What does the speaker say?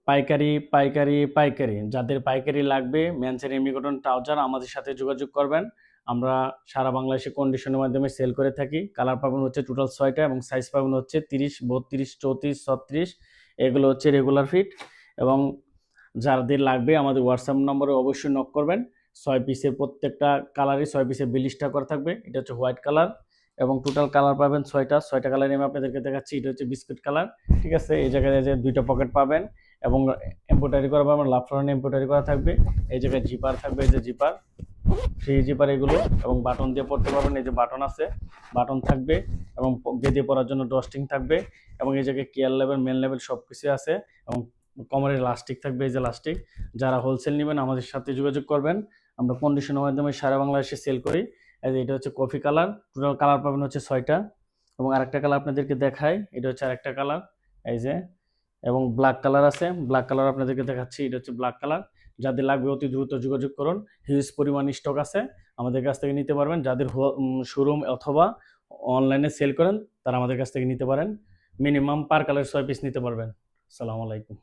পাইকারি পাইকারি পাইকারি যাদের পাইকারি লাগবে মেন্সের এমনি কটন ট্রাউজার আমাদের সাথে যোগাযোগ করবেন। আমরা সারা বাংলাদেশে কন্ডিশনের মাধ্যমে সেল করে থাকি। কালার পাবেন হচ্ছে টোটাল 6টা এবং সাইজ পাবেন হচ্ছে 30, 32, 34, 36। এগুলো হচ্ছে রেগুলার ফিট। এবং যাদের লাগবে আমাদের হোয়াটসঅ্যাপ নম্বরে অবশ্যই নক করবেন। 6 পিসের প্রত্যেকটা কালারই 6 পিসের 42টা করে থাকবে। এটা হচ্ছে হোয়াইট কালার এবং টোটাল কালার পাবেন 6টা কালার আমি আপনাদেরকে দেখাচ্ছি। এটা হচ্ছে বিস্কুট কালার, ঠিক আছে। এই জায়গায় যে 2টা পকেট পাবেন এবং এমব্রয়ডারি করা পাবেন, লাফরান এমব্রয়ডারি করা থাকবে। এই জায়গায় জিপার থাকবে, এই যে জিপার, থ্রি জিপার এগুলো, এবং বাটন দিয়ে পড়তে পারবেন। এই যে বাটন আছে, বাটন থাকবে এবং বেঁধে পরার জন্য ড্রস্টিং থাকবে। এবং এই জায়গায় কেয়ার লেভেল, মেন লেভেল সব কিছু আছে এবং কোমরের লাস্টিক থাকবে, এই যে লাস্টিক। যারা হোলসেল নেবেন আমাদের সাথে যোগাযোগ করবেন। আমরা কন্ডিশনের মাধ্যমে সারা বাংলাদেশে সেল করি। এই যে এটা হচ্ছে কফি কালার, টোটাল কালার পাবেন হচ্ছে 6টা। এবং আরেকটা কালার আপনাদেরকে দেখাই, এটা হচ্ছে আরেকটা কালার, এই যে। এবং ব্ল্যাক কালার আছে, ব্ল্যাক কালার আপনাদেরকে দেখাচ্ছি, এটা হচ্ছে ব্ল্যাক কালার। যাদের লাগবে অতি দ্রুত যোগাযোগ করুন। হিউজ পরিমাণ স্টক আছে, আমাদের কাছ থেকে নিতে পারবেন। যাদের শোরুম অথবা অনলাইনে সেল করেন তারা আমাদের কাছ থেকে নিতে পারেন। মিনিমাম পার কালার 6 পিস নিতে পারবেন। আসসালামু আলাইকুম।